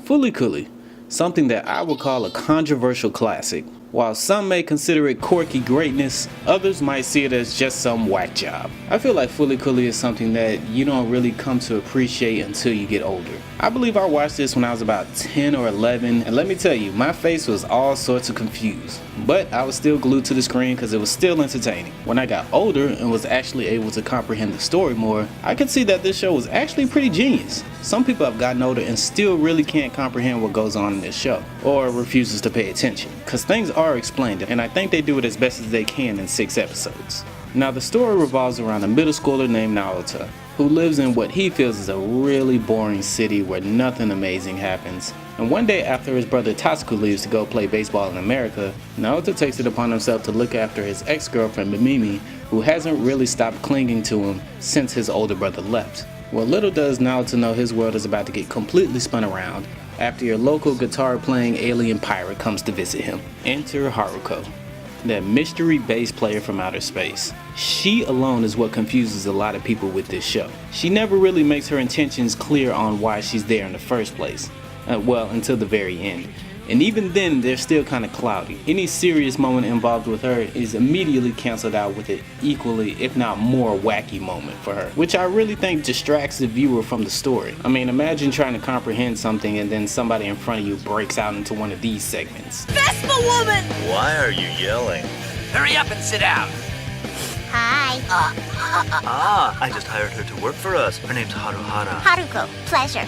Fooly Cooly, something that I would call a controversial classic. While some may consider it quirky greatness, others might see it as just some whack job. I feel like Fooly Cooly is something that you don't really come to appreciate until you get older. I believe I watched this when I was about 10 or 11, and let me tell you, my face was all sorts of confused. But I was still glued to the screen because it was still entertaining. When I got older and was actually able to comprehend the story more, I could see that this show was actually pretty genius. Some people have gotten older and still really can't comprehend what goes on in this show, or refuses to pay attention, because things are explained, and I think they do it as best as they can in 6 episodes. Now the story revolves around a middle schooler named Naruto, who lives in what he feels is a really boring city where nothing amazing happens. And one day after his brother Tatsuku leaves to go play baseball in America, Naruto takes it upon himself to look after his ex-girlfriend Mimimi, who hasn't really stopped clinging to him since his older brother left. Well, little does Naruto know his world is about to get completely spun around after your local guitar-playing alien pirate comes to visit him. Enter Haruko, that mystery bass player from outer space. She alone is what confuses a lot of people with this show. She never really makes her intentions clear on why she's there in the first place. Well, until the very end. And even then, they're still kind of cloudy. Any serious moment involved with her is immediately canceled out with an equally, if not more, wacky moment for her, which I really think distracts the viewer from the story. I mean, imagine trying to comprehend something and then somebody in front of you breaks out into one of these segments. Vespa woman! Why are you yelling? Hurry up and sit down. Hi. I just hired her to work for us. Her name's Haruhara. Haruko, pleasure.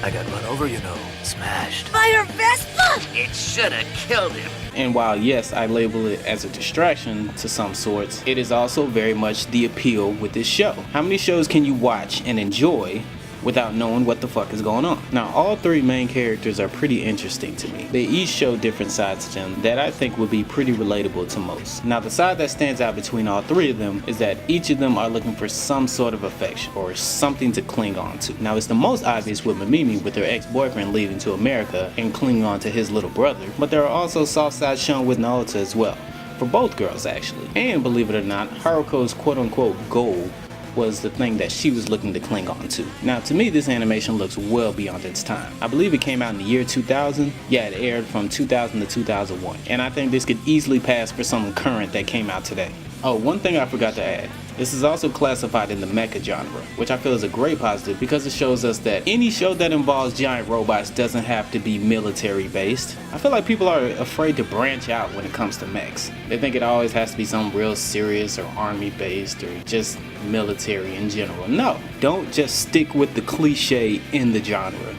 I got run over, you know. Smashed. By her Vespa! It should have killed him. And while yes, I label it as a distraction to some sorts, it is also very much the appeal with this show. How many shows can you watch and enjoy without knowing what the fuck is going on? Now, all 3 main characters are pretty interesting to me. They each show different sides to them that I think would be pretty relatable to most. Now, the side that stands out between all 3 of them is that each of them are looking for some sort of affection or something to cling on to. Now, it's the most obvious with Mimimi, with her ex-boyfriend leaving to America and clinging on to his little brother, but there are also soft sides shown with Naruto as well, for both girls actually. And believe it or not, Haruko's quote-unquote goal was the thing that she was looking to cling on to. Now, to me, this animation looks well beyond its time. I believe it came out in the year 2000. Yeah, it aired from 2000 to 2001. And I think this could easily pass for something current that came out today. Oh, one thing I forgot to add. This is also classified in the mecha genre, which I feel is a great positive because it shows us that any show that involves giant robots doesn't have to be military based. I feel like people are afraid to branch out when it comes to mechs. They think it always has to be something real serious or army based or just military in general. No, don't just stick with the cliche in the genre,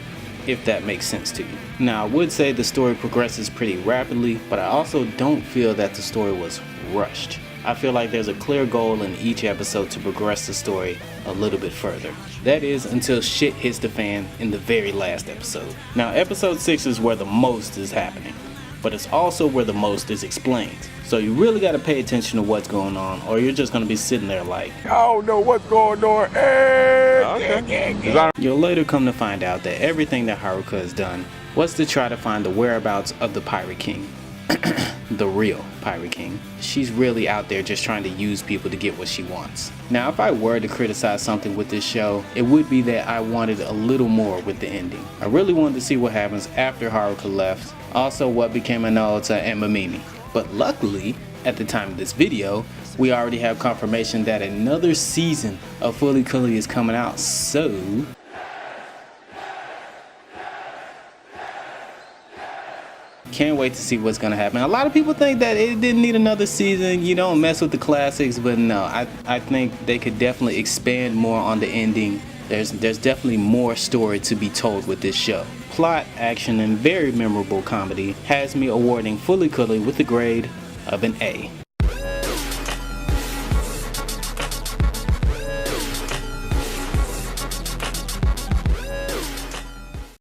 if that makes sense to you. Now, I would say the story progresses pretty rapidly, but I also don't feel that the story was rushed. I feel like there's a clear goal in each episode to progress the story a little bit further. That is, until shit hits the fan in the very last episode. Now, episode 6 is where the most is happening, but it's also where the most is explained. So you really gotta pay attention to what's going on, or you're just gonna be sitting there like, I don't know what's going on. Okay. You'll later come to find out that everything that Haruka has done was to try to find the whereabouts of the Pirate King. The real Pirate King. She's really out there just trying to use people to get what she wants. Now, if I were to criticize something with this show, it would be that I wanted a little more with the ending. I really wanted to see what happens after Haruka left, also what became of Naruto and Mimimi. But luckily, at the time of this video, we already have confirmation that another season of Fooly Cooly is coming out, so can't wait to see what's gonna happen. A lot of people think that it didn't need another season, you don't mess with the classics, but no, I think they could definitely expand more on the ending. There's definitely more story to be told with this show. Plot, action, and very memorable comedy has me awarding Fooly Cooly with a grade of an A.